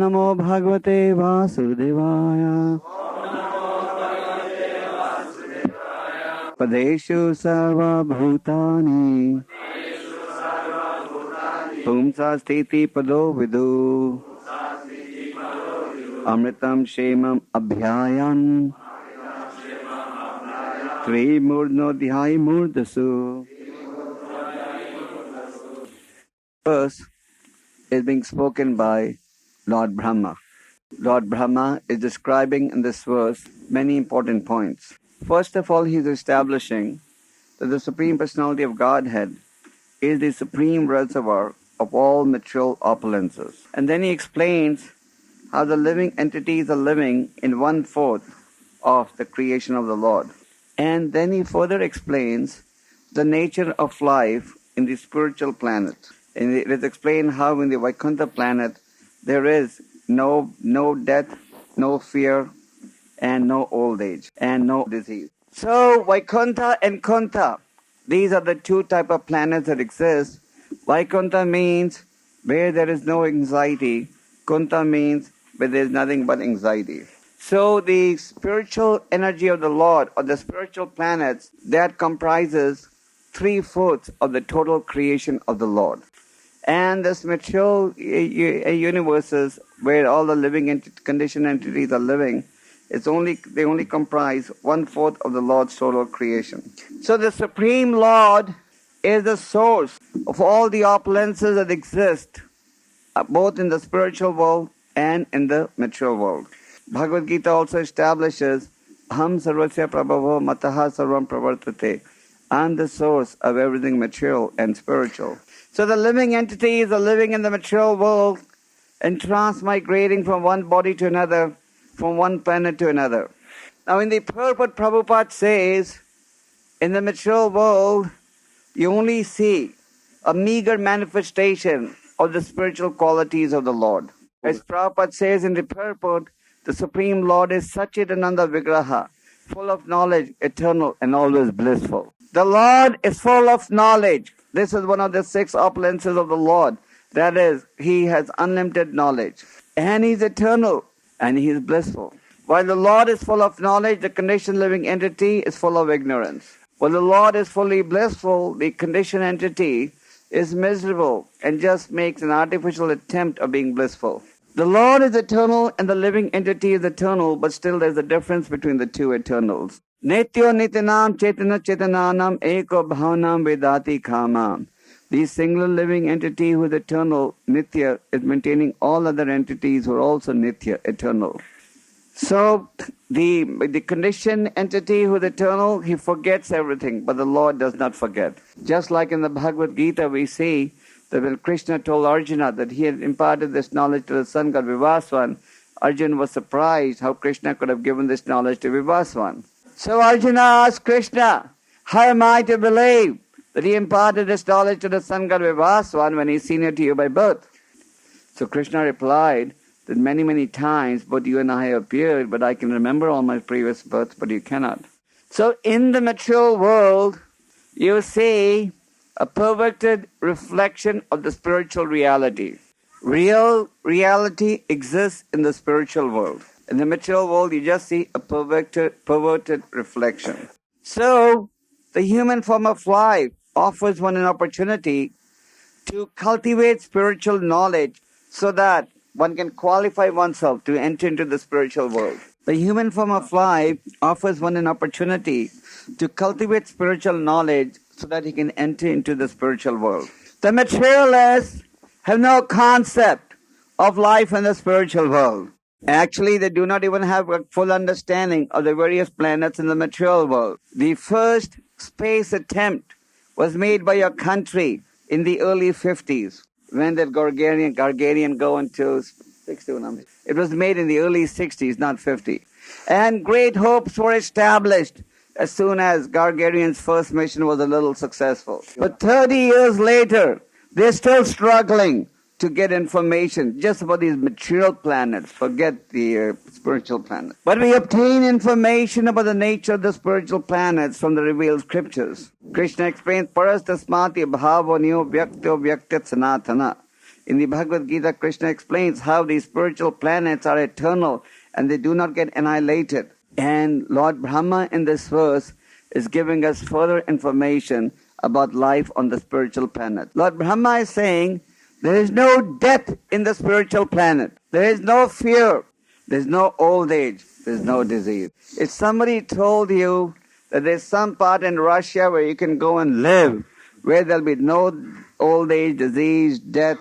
Namo Bhagavate Vasudevaya. Padeshu Sarva Bhutani Pumsa Stiti Pado Vidu Amritam Shemam Abhyayan Tri Murdno Dhyai Murdasu. Verse is being spoken by Lord Brahma. Lord Brahma is describing in this verse many important points. First of all, he is establishing that the Supreme Personality of Godhead is the supreme reservoir of all material opulences. And then he explains how the living entities are living in 1/4 of the creation of the Lord. And then he further explains the nature of life in the spiritual planet. And it is explained how in the Vaikuntha planet there is no death, no fear, and no old age, and no disease. So Vaikuntha and Kuntha, these are the two type of planets that exist. Vaikuntha means where there is no anxiety. Kuntha means where there is nothing but anxiety. So the spiritual energy of the Lord, or the spiritual planets, that comprises 3/4 of the total creation of the Lord. And this material universes where all the living conditioned entities are living, they only comprise 1/4 of the Lord's total creation. So the Supreme Lord is the source of all the opulences that exist, both in the spiritual world and in the material world. Bhagavad Gita also establishes, Aham sarvasya prabhavo mataha sarvam pravartate. I am the source of everything material and spiritual. So the living entities are living in the material world and transmigrating from one body to another, from one planet to another. Now in the purport, Prabhupada says, in the material world, you only see a meager manifestation of the spiritual qualities of the Lord. As Prabhupada says in the purport, the Supreme Lord is Satchidananda Vigraha, full of knowledge, eternal and always blissful. The Lord is full of knowledge. This is one of the 6 opulences of the Lord. That is, He has unlimited knowledge. And He is eternal and He is blissful. While the Lord is full of knowledge, the conditioned living entity is full of ignorance. While the Lord is fully blissful, the conditioned entity is miserable and just makes an artificial attempt of being blissful. The Lord is eternal and the living entity is eternal, but still there's a difference between the two eternals. Nityo nityanam chetana chetananam eko bhavanam vedati kamam. The singular living entity who is eternal, Nitya, is maintaining all other entities who are also Nitya, eternal. So the conditioned entity who is eternal, he forgets everything, but the Lord does not forget. Just like in the Bhagavad Gita we see that when Krishna told Arjuna that he had imparted this knowledge to the sun god Vivaswan, Arjuna was surprised how Krishna could have given this knowledge to Vivaswan. So Arjuna asked Krishna, how am I to believe that he imparted this knowledge to the sun god Vivaswan when he is senior to you by birth? So Krishna replied that many times both you and I have appeared, but I can remember all my previous births, but you cannot. So in the material world, you see a perverted reflection of the spiritual reality. Real reality exists in the spiritual world. In the material world, you just see a perverted reflection. So, the human form of life offers one an opportunity to cultivate spiritual knowledge so that one can qualify oneself to enter into the spiritual world. The human form of life offers one an opportunity to cultivate spiritual knowledge so that he can enter into the spiritual world. The materialists have no concept of life in the spiritual world. Actually, they do not even have a full understanding of the various planets in the material world. The first space attempt was made by a country in the early 50s, when that Gagarin go into 60. It was made in the early 60s, not 50. And great hopes were established as soon as Gagarin's first mission was a little successful. But 30 years later, they're still struggling to get information just about these material planets. Forget the spiritual planet. But we obtain information about the nature of the spiritual planets from the revealed scriptures. Krishna explains, Parastasmati bhavo nyo vyakto vyaktat sanatana. In the Bhagavad Gita, Krishna explains how these spiritual planets are eternal and they do not get annihilated. And Lord Brahma in this verse is giving us further information about life on the spiritual planet. Lord Brahma is saying there is no death in the spiritual planet. There is no fear. There is no old age. There is no disease. If somebody told you that there is some part in Russia where you can go and live, where there will be no old age, disease, death,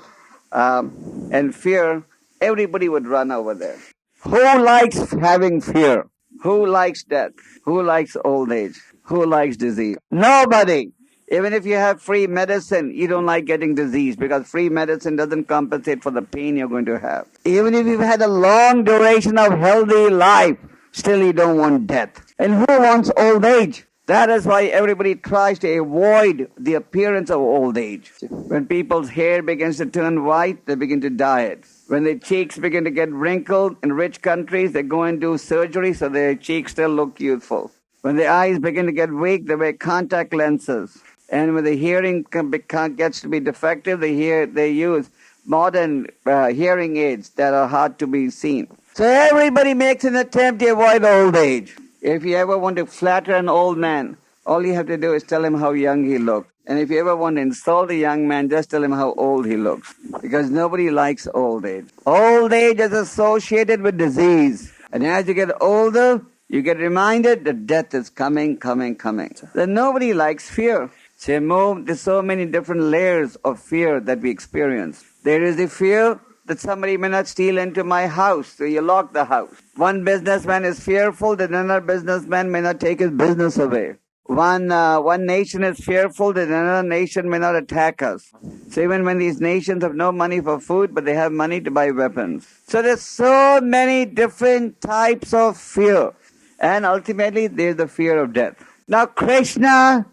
and fear, everybody would run over there. Who likes having fear? Who likes death? Who likes old age? Who likes disease? Nobody. Even if you have free medicine, you don't like getting disease because free medicine doesn't compensate for the pain you're going to have. Even if you've had a long duration of healthy life, still you don't want death. And who wants old age? That is why everybody tries to avoid the appearance of old age. When people's hair begins to turn white, they begin to dye it. When their cheeks begin to get wrinkled in rich countries, they go and do surgery so their cheeks still look youthful. When their eyes begin to get weak, they wear contact lenses. And when the hearing gets to be defective, they use modern hearing aids that are hard to be seen. So everybody makes an attempt to avoid old age. If you ever want to flatter an old man, all you have to do is tell him how young he looks. And if you ever want to insult a young man, just tell him how old he looks. Because nobody likes old age. Old age is associated with disease. And as you get older, you get reminded that death is coming. Then nobody likes fear. There's so many different layers of fear that we experience. There is the fear that somebody may not steal into my house, so you lock the house. One businessman is fearful that another businessman may not take his business away. One nation is fearful that another nation may not attack us. So even when these nations have no money for food, but they have money to buy weapons. So there's so many different types of fear. And ultimately, there's the fear of death. Now Krishna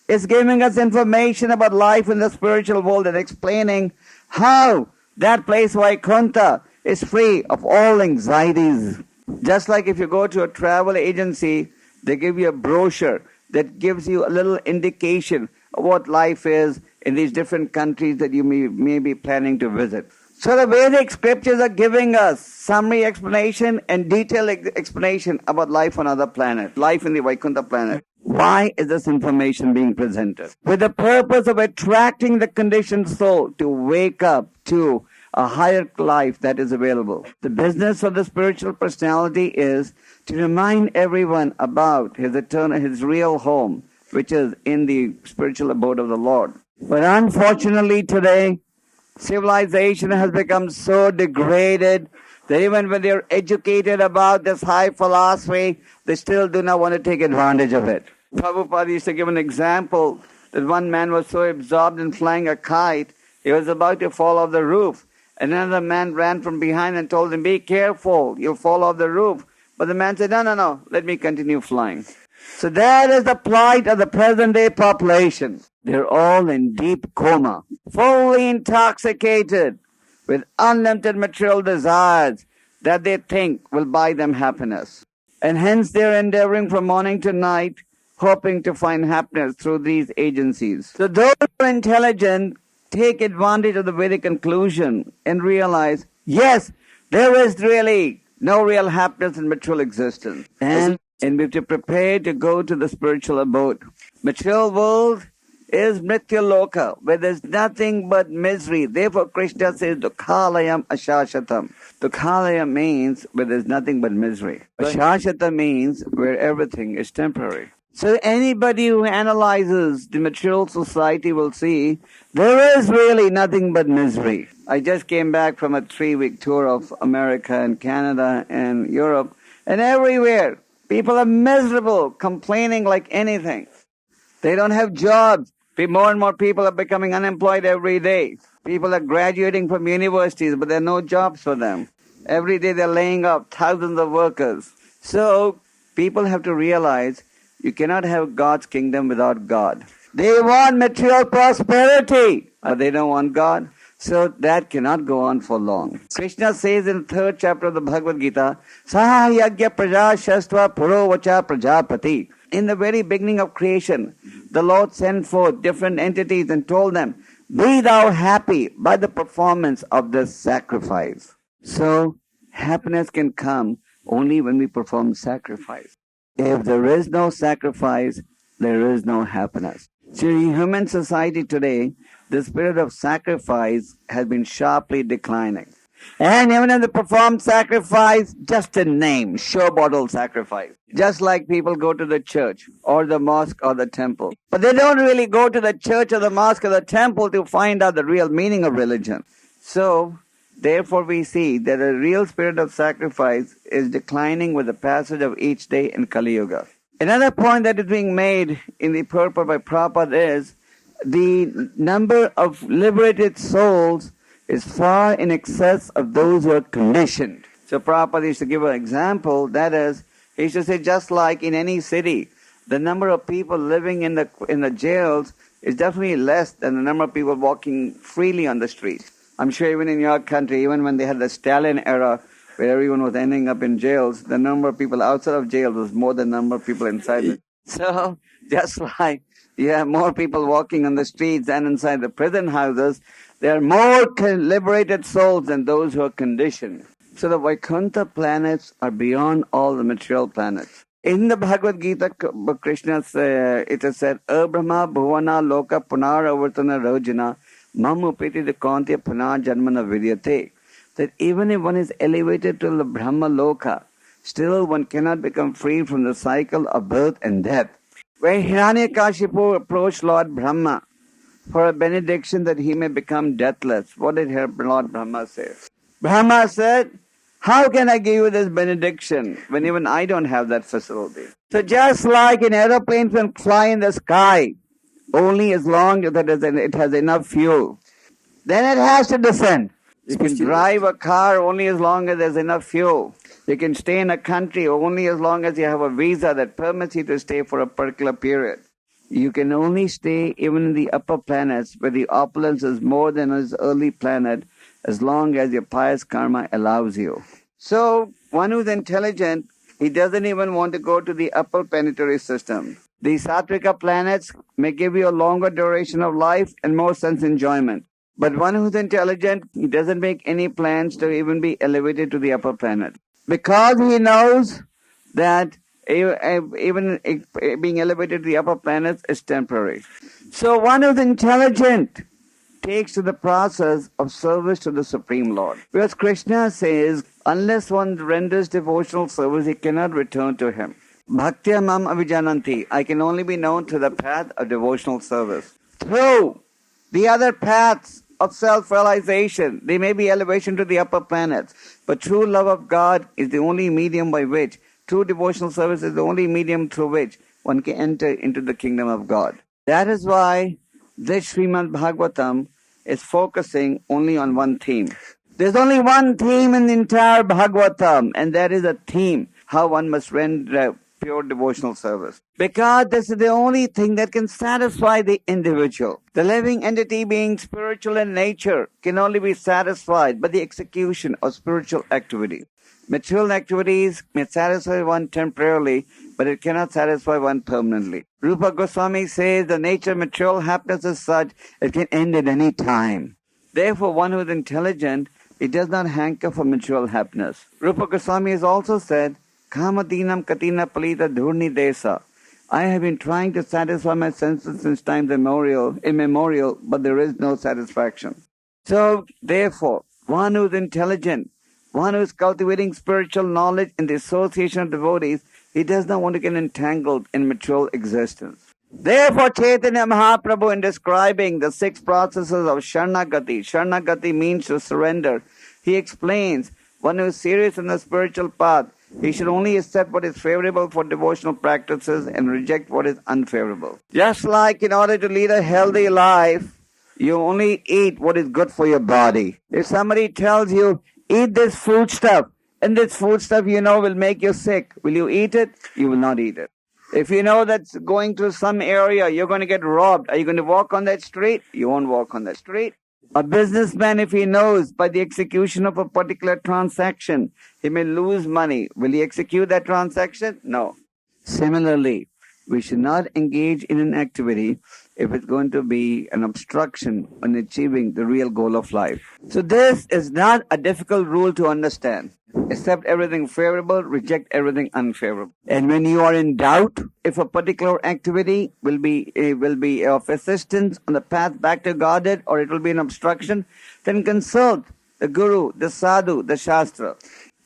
is giving us information about life in the spiritual world and explaining how that place, Vaikuntha, is free of all anxieties. Just like if you go to a travel agency, they give you a brochure that gives you a little indication of what life is in these different countries that you may be planning to visit. So the Vedic scriptures are giving us summary explanation and detailed explanation about life on other planets, life in the Vaikuntha planet. Why is this information being presented? With the purpose of attracting the conditioned soul to wake up to a higher life that is available. The business of the spiritual personality is to remind everyone about his real home, which is in the spiritual abode of the Lord. But unfortunately today, civilization has become so degraded that even when they're educated about this high philosophy, they still do not want to take advantage of it. Prabhupada used to give an example that one man was so absorbed in flying a kite, he was about to fall off the roof. And another man ran from behind and told him, "Be careful, you'll fall off the roof." But the man said, No, let me continue flying. So that is the plight of the present day population. They're all in deep coma, fully intoxicated with unlimited material desires that they think will buy them happiness. And hence they're endeavoring from morning to night, hoping to find happiness through these agencies. So those who are intelligent take advantage of the Vedic conclusion and realize, yes, there is really no real happiness in material existence. And we have to prepare to go to the spiritual abode. Material world is Mrityaloka, where there's nothing but misery. Therefore Krishna says, Dukhalayam Ashashatam. Dukhalaya means where there's nothing but misery. Ashashata means where everything is temporary. So anybody who analyzes the material society will see there is really nothing but misery. I just came back from a 3-week tour of America and Canada and Europe, and everywhere people are miserable, complaining like anything. They don't have jobs. More and more people are becoming unemployed every day. People are graduating from universities, but there are no jobs for them. Every day they're laying off thousands of workers. So people have to realize you cannot have God's kingdom without God. They want material prosperity, but they don't want God. So that cannot go on for long. Krishna says in the 3rd chapter of the Bhagavad Gita, Saha yagya prajasastva purovacha prajapati. In the very beginning of creation, the Lord sent forth different entities and told them, Be thou happy by the performance of this sacrifice. So, happiness can come only when we perform sacrifice. If there is no sacrifice, there is no happiness. See, in human society today, the spirit of sacrifice has been sharply declining. And even if they perform sacrifice, just a name, show bottle sacrifice. Just like people go to the church or the mosque or the temple. But they don't really go to the church or the mosque or the temple to find out the real meaning of religion. So, therefore we see that a real spirit of sacrifice is declining with the passage of each day in Kali Yuga. Another point that is being made in the purport by Prabhupada is the number of liberated souls is far in excess of those who are conditioned. So Prabhupada used to give an example, that is, he used to say just like in any city, the number of people living in the jails is definitely less than the number of people walking freely on the street. I'm sure even in your country, even when they had the Stalin era, where everyone was ending up in jails, the number of people outside of jail was more than the number of people inside it. So, just like you have more people walking on the streets than inside the prison houses, there are more liberated souls than those who are conditioned. So the Vaikuntha planets are beyond all the material planets. In the Bhagavad Gita, Krishna it is said, Abrahma bhuvana loka punaravartana rojana mamupiti dekanti punar janmana vidyate. That even if one is elevated to the Brahma Loka, still one cannot become free from the cycle of birth and death. When Hiranyakashipu approached Lord Brahma for a benediction that he may become deathless, what did Lord Brahma say? Brahma said, how can I give you this benediction when even I don't have that facility? So just like an aeroplane can fly in the sky, only as long as it has enough fuel, then it has to descend. You can drive a car only as long as there's enough fuel. You can stay in a country only as long as you have a visa that permits you to stay for a particular period. You can only stay even in the upper planets where the opulence is more than his early planet as long as your pious karma allows you. So, one who's intelligent, he doesn't even want to go to the upper planetary system. The Satvika planets may give you a longer duration of life and more sense enjoyment. But one who's intelligent, he doesn't make any plans to even be elevated to the upper planet. Because he knows that even being elevated to the upper planets is temporary. So one who's intelligent takes to the process of service to the Supreme Lord. Because Krishna says, unless one renders devotional service, he cannot return to him. Bhaktya mam avijananti. I can only be known to the path of devotional service. Through the other paths of self-realization, they may be elevation to the upper planets, but true love of God is the only medium by which, true devotional service is the only medium through which one can enter into the kingdom of God. That is why this Srimad Bhagavatam is focusing only on one theme. There's only one theme in the entire Bhagavatam, and that is a theme, how one must render pure devotional service. Because this is the only thing that can satisfy the individual. The living entity being spiritual in nature can only be satisfied by the execution of spiritual activity. Material activities may satisfy one temporarily, but it cannot satisfy one permanently. Rupa Goswami says the nature of material happiness is such it can end at any time. Therefore, one who is intelligent, he does not hanker for material happiness. Rupa Goswami has also said, Kamadinam katina palita dhurni desa. I have been trying to satisfy my senses since time immemorial, but there is no satisfaction. So, therefore, one who is intelligent, one who is cultivating spiritual knowledge in the association of devotees, he does not want to get entangled in material existence. Therefore, Chaitanya Mahaprabhu, in describing the 6 processes of Sharanagati means to surrender, he explains, one who is serious in the spiritual path, he should only accept what is favorable for devotional practices and reject what is unfavorable. Just like in order to lead a healthy life, you only eat what is good for your body. If somebody tells you, eat this food stuff, and this food stuff you know will make you sick, will you eat it? You will not eat it. If you know that's going through some area, you're going to get robbed, are you going to walk on that street? You won't walk on that street. A businessman, if he knows by the execution of a particular transaction, he may lose money, will he execute that transaction? No. Similarly, we should not engage in an activity if it's going to be an obstruction on achieving the real goal of life. So this is not a difficult rule to understand. Accept everything favorable, reject everything unfavorable. And when you are in doubt if a particular activity will be of assistance on the path back to Godhead or it will be an obstruction, then consult the Guru, the Sadhu, the Shastra.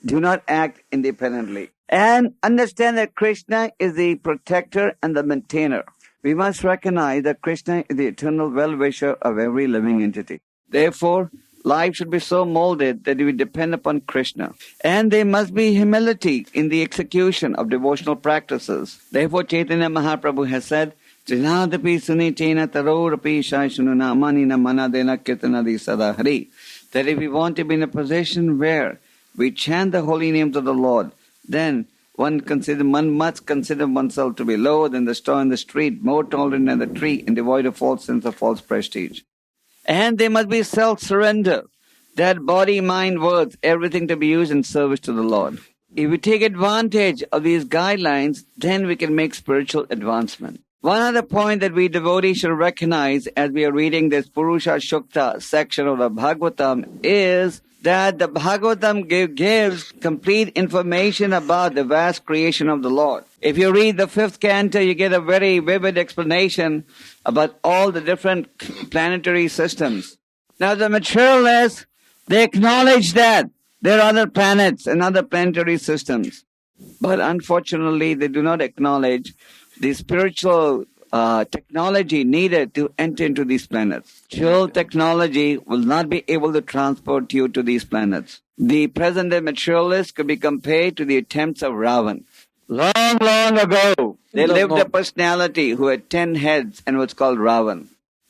Do not act independently. And understand that Krishna is the protector and the maintainer. We must recognize that Krishna is the eternal well-wisher of every living entity. Therefore, life should be so molded that we depend upon Krishna. And there must be humility in the execution of devotional practices. Therefore, Chaitanya Mahaprabhu has said, Trinadapi sunitena tarorapi shaishununa manina manadena kirtanadi sadahari. That if we want to be in a position where we chant the holy names of the Lord, then one must consider oneself to be lower than the star in the street, more tolerant than the tree, and devoid of false sense of false prestige. And there must be self-surrender, that body, mind, words, everything to be used in service to the Lord. If we take advantage of these guidelines, then we can make spiritual advancement. One other point that we devotees should recognize as we are reading this Purusha Shukta section of the Bhagavatam is that the Bhagavatam gives complete information about the vast creation of the Lord. If you read the 5th canto, you get a very vivid explanation about all the different planetary systems. Now the materialists, they acknowledge that there are other planets and other planetary systems. But unfortunately, they do not acknowledge the spiritual technology needed to enter into these planets. Pure technology will not be able to transport you to these planets. The present-day materialists could be compared to the attempts of Ravan. Long, long ago, there lived a personality who had 10 heads and was called Ravan.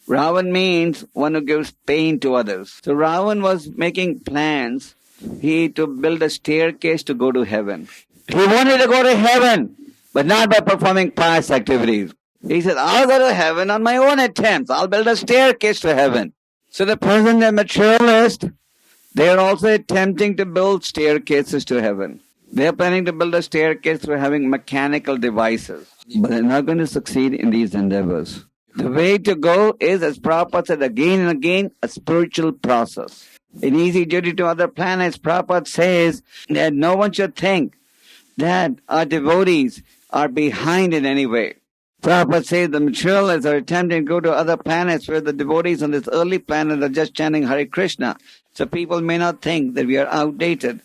Ravan means one who gives pain to others. So Ravan was making plans to build a staircase to go to heaven. He wanted to go to heaven, but not by performing pious activities. He said, I'll go to heaven on my own attempts. I'll build a staircase to heaven. So the present-day materialist, they are also attempting to build staircases to heaven. They are planning to build a staircase through having mechanical devices. But they're not going to succeed in these endeavors. The way to go is, as Prabhupada said again and again, a spiritual process. In Easy Duty to Other Planets, Prabhupada says that no one should think that our devotees are behind in any way. Prabhupada says the materialists are attempting to go to other planets where the devotees on this early planet are just chanting Hare Krishna. So people may not think that we are outdated.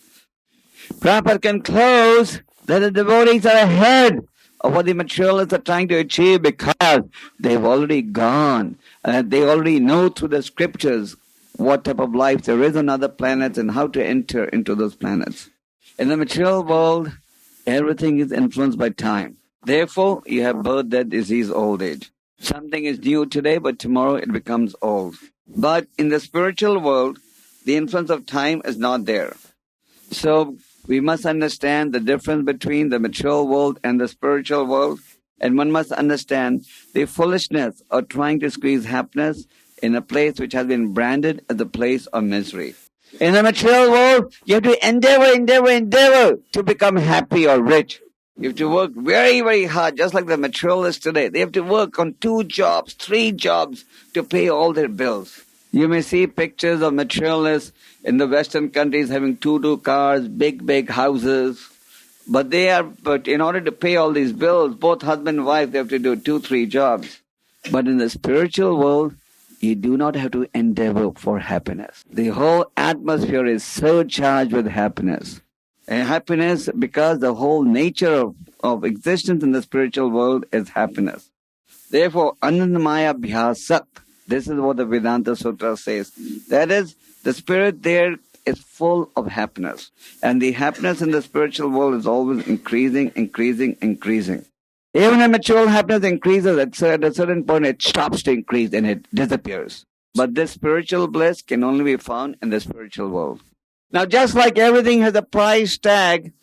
Prabhupada concludes that the devotees are ahead of what the materialists are trying to achieve because they've already gone. They already know through the scriptures what type of life there is on other planets and how to enter into those planets. In the material world, everything is influenced by time. Therefore, you have birth, death, disease, old age. Something is new today, but tomorrow it becomes old. But in the spiritual world, the influence of time is not there. So we must understand the difference between the material world and the spiritual world. And one must understand the foolishness of trying to squeeze happiness in a place which has been branded as a place of misery. In the material world, you have to endeavor to become happy or rich. You have to work very, very hard, just like the materialists today. They have to work on 2 jobs, 3 jobs to pay all their bills. You may see pictures of materialists in the Western countries having 2 cars, big houses. But in order to pay all these bills, both husband and wife, they have to do 2, 3 jobs. But in the spiritual world, you do not have to endeavor for happiness. The whole atmosphere is surcharged with happiness. And happiness, because the whole nature of existence in the spiritual world is happiness. Therefore, Anandamaya Bhyasat, this is what the Vedanta Sutra says. That is, the spirit there is full of happiness. And the happiness in the spiritual world is always increasing. Even when material happiness increases, at a certain point it stops to increase and it disappears. But this spiritual bliss can only be found in the spiritual world. Now, just like everything has a price tag,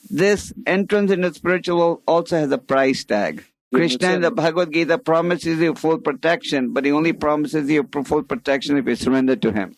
this entrance into the spiritual world also has a price tag. Krishna in the Bhagavad Gita promises you full protection, but he only promises you full protection if you surrender to him.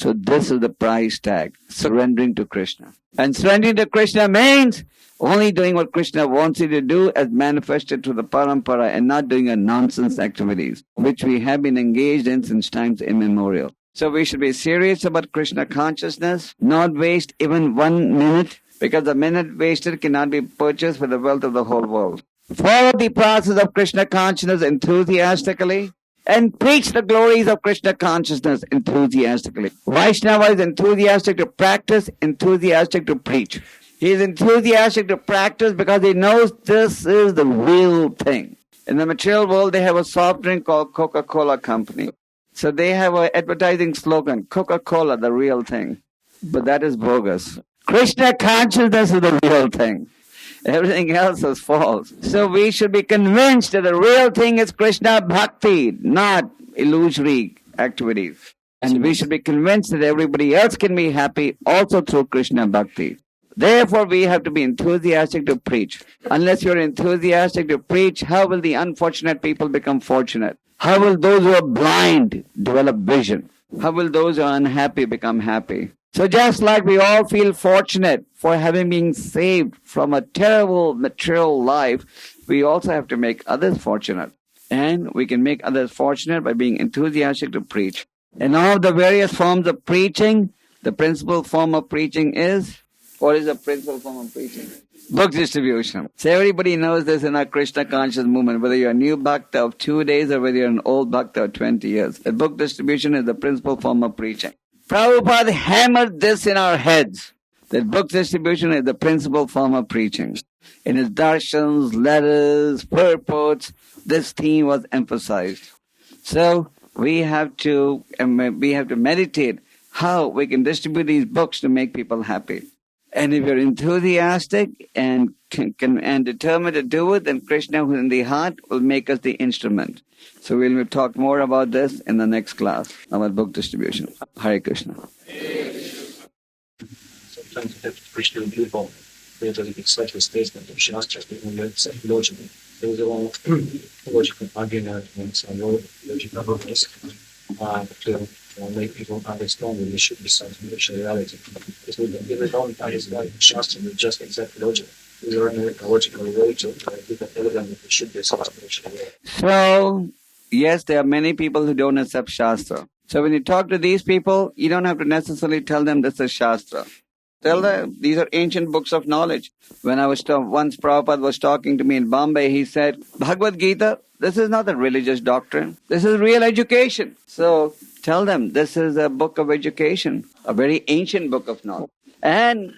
So this is the price tag, surrendering to Krishna. And surrendering to Krishna means only doing what Krishna wants you to do as manifested through the parampara and not doing a nonsense activities, which we have been engaged in since times immemorial. So we should be serious about Krishna consciousness, not waste even 1 minute, because a minute wasted cannot be purchased with the wealth of the whole world. Follow the process of Krishna consciousness enthusiastically and preach the glories of Krishna consciousness enthusiastically. Vaishnava is enthusiastic to practice, enthusiastic to preach. He is enthusiastic to practice because he knows this is the real thing. In the material world, they have a soft drink called Coca-Cola Company. So they have an advertising slogan, Coca-Cola, the real thing. But that is bogus. Krishna consciousness is the real thing. Everything else is false. So we should be convinced that the real thing is Krishna Bhakti, not illusory activities. And we should be convinced that everybody else can be happy also through Krishna Bhakti. Therefore, we have to be enthusiastic to preach. Unless you're enthusiastic to preach, how will the unfortunate people become fortunate? How will those who are blind develop vision? How will those who are unhappy become happy? So just like we all feel fortunate for having been saved from a terrible material life, we also have to make others fortunate. And we can make others fortunate by being enthusiastic to preach. In all the various forms of preaching, the principal form of preaching is, what is the principal form of preaching? Book distribution. So everybody knows this in our Krishna conscious movement, whether you're a new bhakta of 2 days or whether you're an old bhakta of 20 years. The book distribution is the principal form of preaching. Prabhupada hammered this in our heads, that book distribution is the principal form of preaching. In his darshans, letters, purports, this theme was emphasized. So we have to meditate how we can distribute these books to make people happy. And if you're enthusiastic and and determined to do it, then Krishna, who is in the heart, will make us the instrument. So we'll talk more about this in the next class, about book distribution. Hare Krishna. Sometimes we have Krishna people, there's a excited statement of Shastra, even though it's logical. There was a lot of logical arguments and logical arguments to make people understand that there should be some spiritual reality. Because we don't understand Shastra with just exact logic. We learn a logical way to tell them that there should be some spiritual reality. So, yes, there are many people who don't accept Shastra. So when you talk to these people, you don't have to necessarily tell them this is Shastra. Tell them these are ancient books of knowledge. When I was once Prabhupada was talking to me in Bombay, he said, Bhagavad Gita, this is not a religious doctrine. This is real education. So tell them this is a book of education, a very ancient book of knowledge. And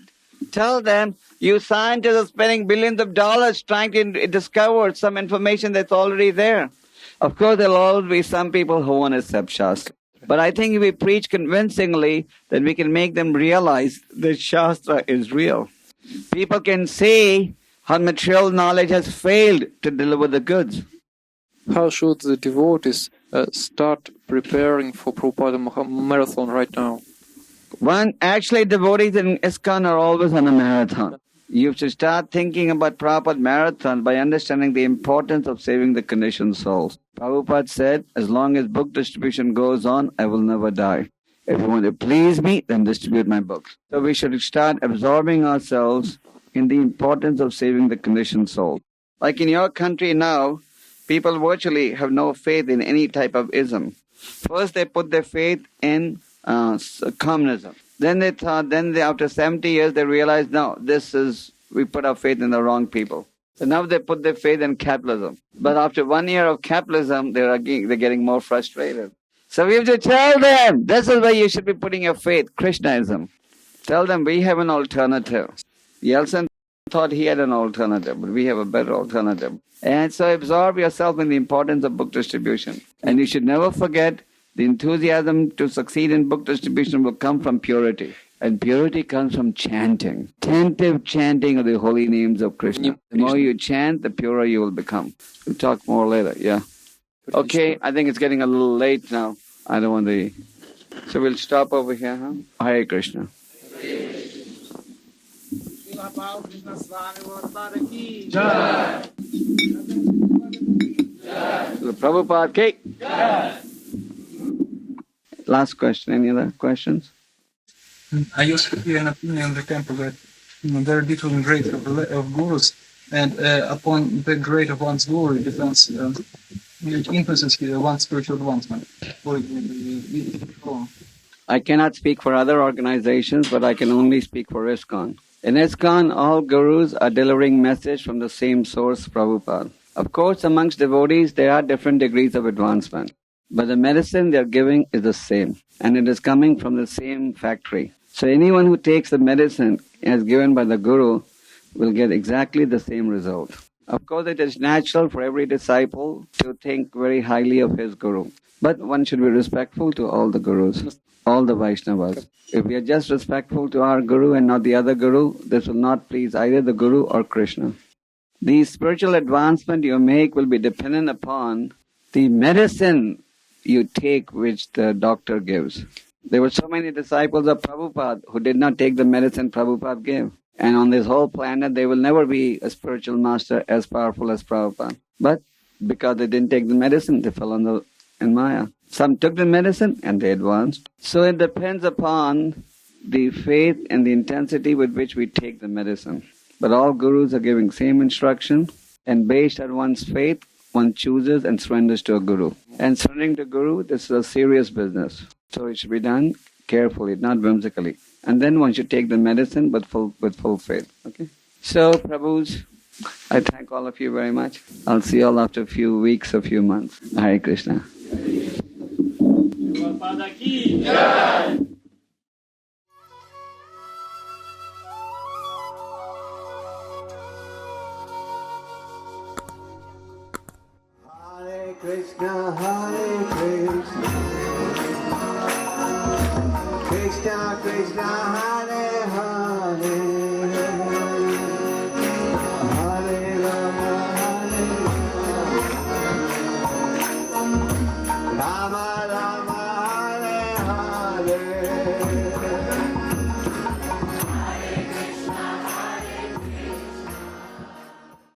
tell them you scientists are spending billions of dollars trying to discover some information that's already there. Of course, there will always be some people who won't accept Shastra. But I think if we preach convincingly, then we can make them realize that Shastra is real. People can see how material knowledge has failed to deliver the goods. How should the devotees start preparing for Prabhupada marathon right now? Actually, devotees in ISKCON are always on a marathon. You should start thinking about Prabhupada marathon by understanding the importance of saving the conditioned souls. Prabhupada said, as long as book distribution goes on, I will never die. If you want to please me, then distribute my books. So we should start absorbing ourselves in the importance of saving the conditioned soul. Like in your country now, people virtually have no faith in any type of ism. First they put their faith in communism. Then they thought, after 70 years they realized, no, we put our faith in the wrong people. So now they put their faith in capitalism. But after 1 year of capitalism, they're getting more frustrated. So we have to tell them, this is where you should be putting your faith, Krishnaism. Tell them we have an alternative. Yeltsin thought he had an alternative, but we have a better alternative. And so absorb yourself in the importance of book distribution. And you should never forget, the enthusiasm to succeed in book distribution will come from purity. And purity comes from chanting. Attentive chanting of the holy names of Krishna. The more you chant, the purer you will become. We'll talk more later, yeah. Okay, I think it's getting a little late now. I don't want to... So we'll stop over here, huh? Hare Krishna. Prabhupada Ki. Last question. Any other questions? I used to hear an opinion in the temple that there are different grades of gurus, and upon the grade of one's guru, it depends which influences one's spiritual advancement. I cannot speak for other organizations, but I can only speak for ISKCON. In ISKCON, all gurus are delivering message from the same source, Prabhupada. Of course, amongst devotees, there are different degrees of advancement, but the medicine they are giving is the same, and it is coming from the same factory. So anyone who takes the medicine as given by the guru will get exactly the same result. Of course, it is natural for every disciple to think very highly of his guru, but one should be respectful to all the gurus, all the Vaishnavas. If we are just respectful to our guru and not the other guru, this will not please either the guru or Krishna. The spiritual advancement you make will be dependent upon the medicine you take which the doctor gives. There were so many disciples of Prabhupada who did not take the medicine Prabhupada gave. And on this whole planet, there will never be a spiritual master as powerful as Prabhupada. But because they didn't take the medicine, they fell in Maya. Some took the medicine and they advanced. So it depends upon the faith and the intensity with which we take the medicine. But all gurus are giving same instruction, and based on one's faith, one chooses and surrenders to a guru. And surrendering to guru, this is a serious business. So it should be done carefully, not whimsically. And then one should take the medicine but with full faith. Okay? So, Prabhus, I thank all of you very much. I'll see you all after a few weeks or few months. Hare Krishna. Krishna, Hare Krishna, Krishna Krishna, Hare Hare, Hare Rama, Hare Rama, Rama Rama, Hare Hare.